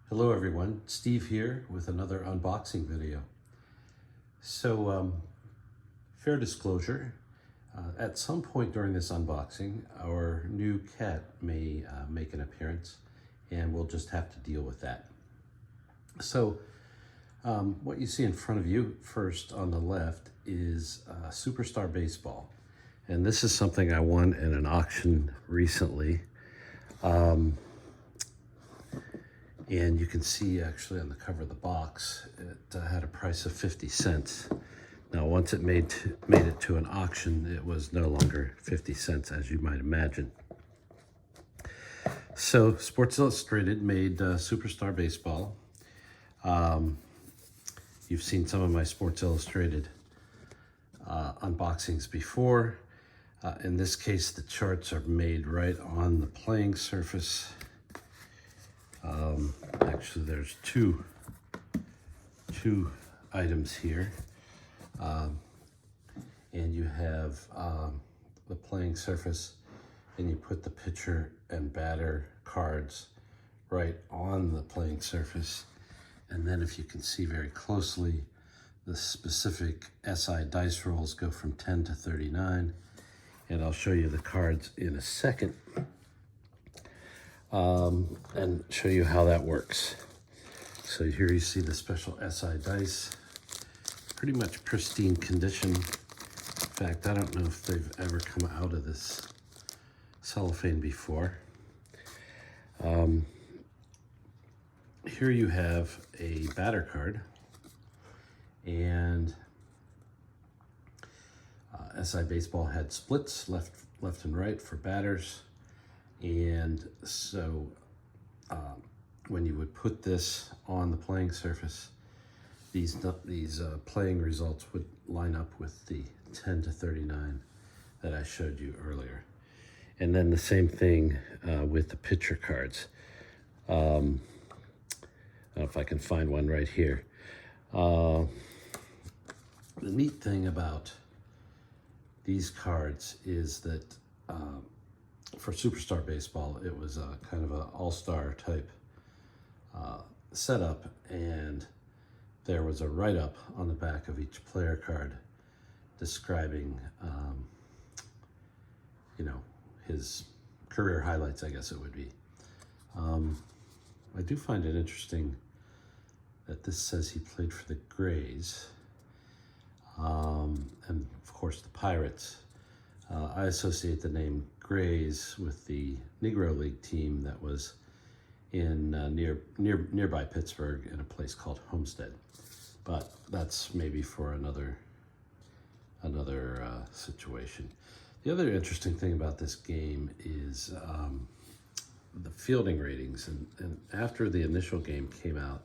Hello everyone, Steve here with another unboxing video. So, fair disclosure, at some point during this unboxing, our new cat may make an appearance and we'll just have to deal with that. So, what you see in front of you first on the left is Superstar Baseball. And this is something I won in an auction recently. And you can see actually on the cover of the box, it had a price of 50 cents. Now, once it made it to an auction, it was no longer 50 cents, as you might imagine. So Sports Illustrated made Superstar Baseball. You've seen some of my Sports Illustrated unboxings before. In this case, the charts are made right on the playing surface. Actually, there's two items here, and you have the playing surface, and you put the pitcher and batter cards right on the playing surface, and then if you can see very closely, the specific SI dice rolls go from 10 to 39, and I'll show you the cards in a second. And show you how that works. So here you see the special SI dice, pretty much pristine condition. In fact, I don't know if they've ever come out of this cellophane before. Here you have a batter card, and SI Baseball had splits left and right for batters. And so when you would put this on the playing surface, these playing results would line up with the 10 to 39 that I showed you earlier. And then the same thing with the pitcher cards. I don't know if I can find one right here. The neat thing about these cards is that for Superstar Baseball, it was a kind of an all-star type setup, and there was a write-up on the back of each player card describing, his career highlights, I guess it would be. I do find it interesting that this says he played for the Grays, and of course the Pirates. I associate the name Grays with the Negro League team that was in nearby Pittsburgh in a place called Homestead, but that's maybe for another situation. The other interesting thing about this game is the fielding ratings, and after the initial game came out,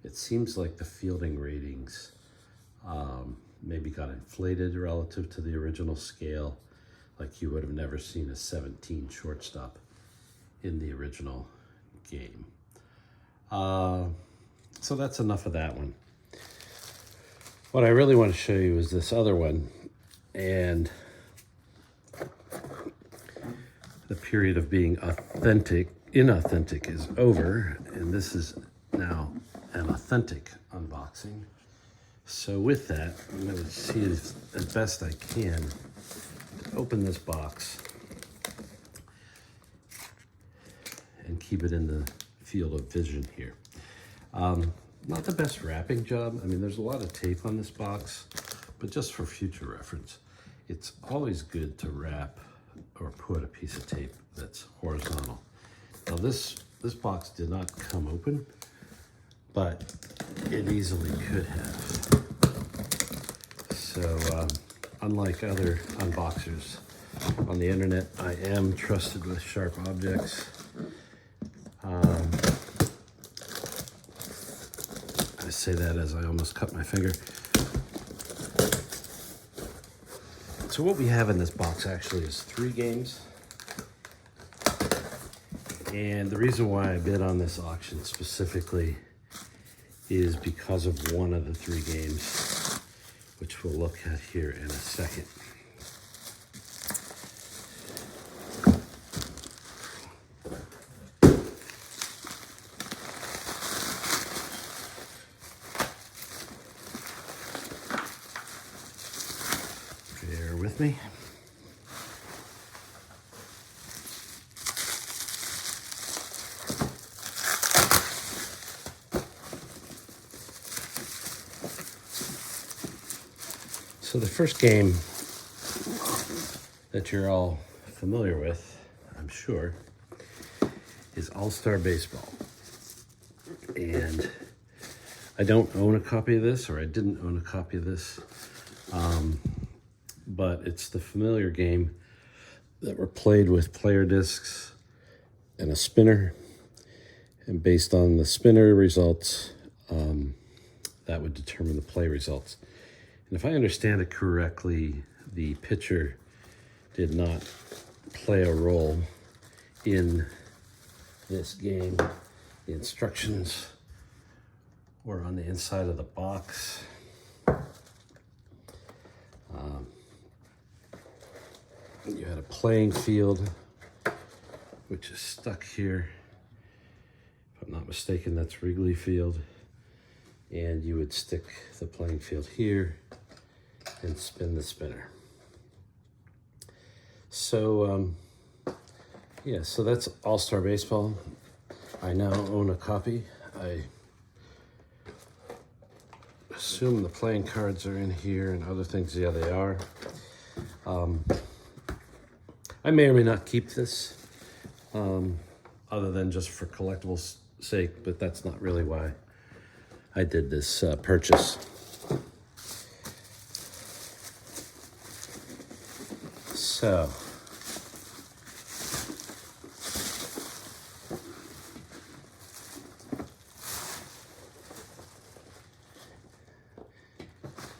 it seems like the fielding ratings maybe got inflated relative to the original scale. Like you would have never seen a 17 shortstop in the original game. So that's enough of that one. What I really want to show you is this other one, and the period of being inauthentic is over, and this is now an authentic unboxing. So with that, I'm going to see as best I can open this box and keep it in the field of vision here. Not the best wrapping job. I mean, there's a lot of tape on this box, but just for future reference, it's always good to wrap or put a piece of tape that's horizontal. Now this box did not come open, but it easily could have. So unlike other unboxers on the internet, I am trusted with sharp objects. I say that as I almost cut my finger. So what we have in this box actually is 3 games. And the reason why I bid on this auction specifically is because of one of the 3 games, which we'll look at here in a second. with me. So the first game that you're all familiar with, I'm sure, is All-Star Baseball. And I don't own a copy of this, or I didn't own a copy of this, but it's the familiar game that were played with player discs and a spinner. And based on the spinner results, that would determine the play results. And if I understand it correctly, the pitcher did not play a role in this game. The instructions were on the inside of the box. You had a playing field, which is stuck here. If I'm not mistaken, that's Wrigley Field. And you would stick the playing field here and spin the spinner. So, yeah, so that's All-Star Baseball. I now own a copy. I assume the playing cards are in here and other things. Yeah, they are. I may or may not keep this, other than just for collectibles' sake, but that's not really why I did this purchase. So,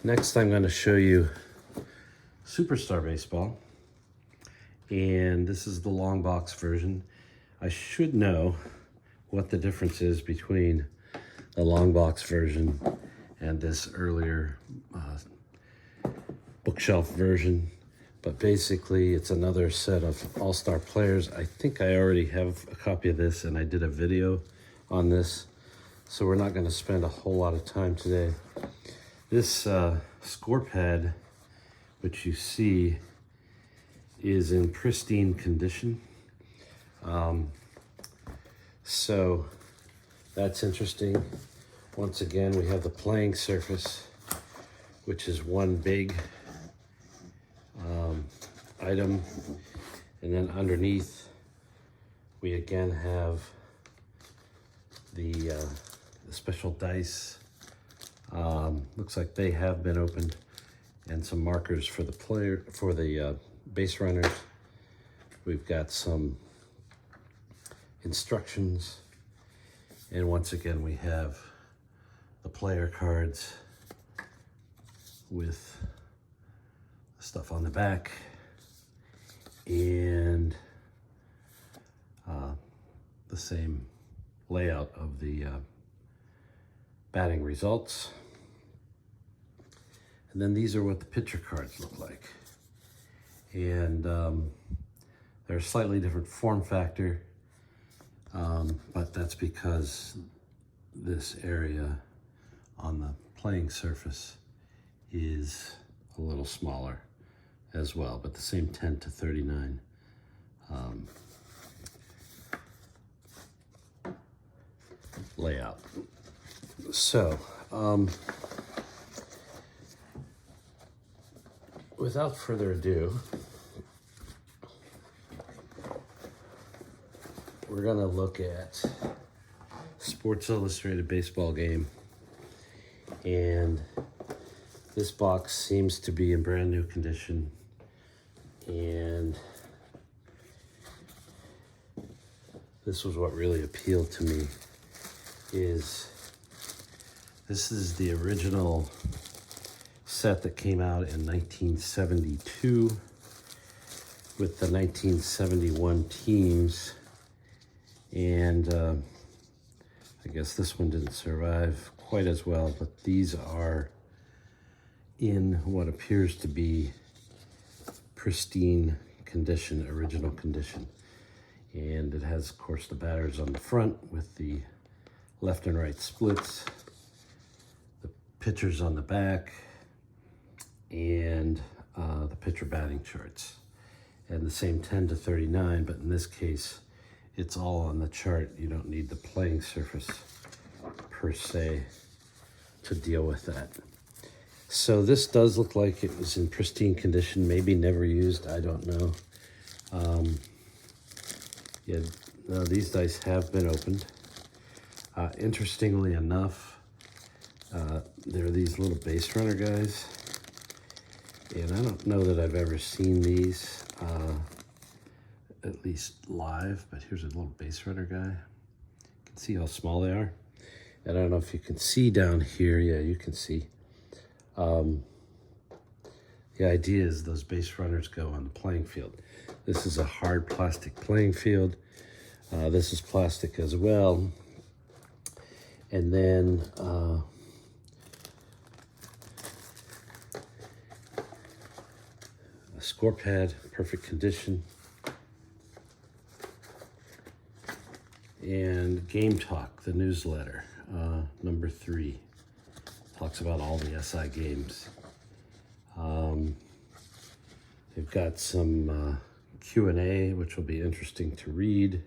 next I'm going to show you Superstar Baseball, and this is the long box version. I should know what the difference is between the long box version and this earlier bookshelf version, but basically it's another set of all-star players. I think I already have a copy of this, and I did a video on this, so we're not going to spend a whole lot of time today. This score pad, which you see, is in pristine condition. So that's interesting. Once again, we have the playing surface, which is one big item. And then underneath, we again have the special dice. Looks like they have been opened, and some markers for the base runners. We've got some instructions, and once again we have the player cards with stuff on the back, and the same layout of the batting results. And then these are what the pitcher cards look like. And they're a slightly different form factor, but that's because this area on the playing surface is a little smaller as well, but the same 10 to 39 layout. So, without further ado, we're gonna look at Sports Illustrated baseball game, and this box seems to be in brand new condition, and this was what really appealed to me. This is the original set that came out in 1972 with the 1971 teams, and I guess this one didn't survive quite as well, but these are in what appears to be pristine condition, original condition. And it has, of course, the batters on the front with the left and right splits, the pitchers on the back, and the pitcher batting charts. And the same 10 to 39, but in this case, it's all on the chart. You don't need the playing surface per se to deal with that. So this does look like it was in pristine condition, maybe never used, I don't know. Yeah, no, these dice have been opened. Interestingly enough, there are these little base runner guys, and I don't know that I've ever seen these, at least live, but here's a little base runner guy. You can see how small they are. And I don't know if you can see down here. Yeah, you can see. The idea is those base runners go on the playing field. This is a hard plastic playing field. This is plastic as well. And then a score pad, perfect condition. And Game Talk, the newsletter, number 3, talks about all the SI games. They've got some Q&A, which will be interesting to read.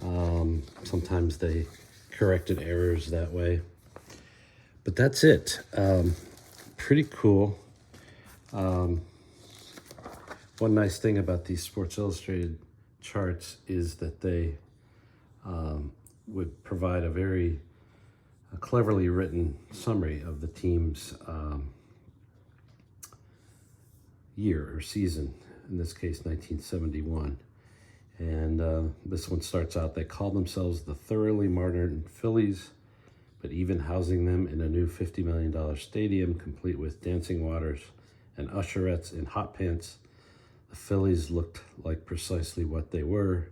Sometimes they corrected errors that way. But that's it. Pretty cool. One nice thing about these Sports Illustrated charts is that they would provide a very cleverly written summary of the team's year or season, in this case 1971. And this one starts out, they call themselves the thoroughly modern Phillies, but even housing them in a new $50 million stadium complete with dancing waters and usherettes in hot pants, the Phillies looked like precisely what they were,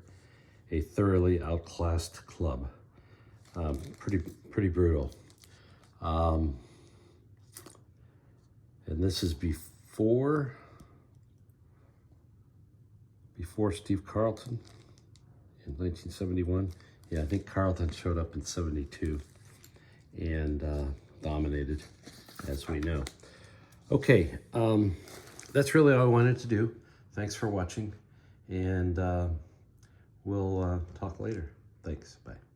a thoroughly outclassed club. Pretty brutal. And this is before Steve Carlton in 1971. Yeah, I think Carlton showed up in 72 and dominated, as we know. Okay, that's really all I wanted to do. Thanks for watching, and we'll talk later. Thanks, bye.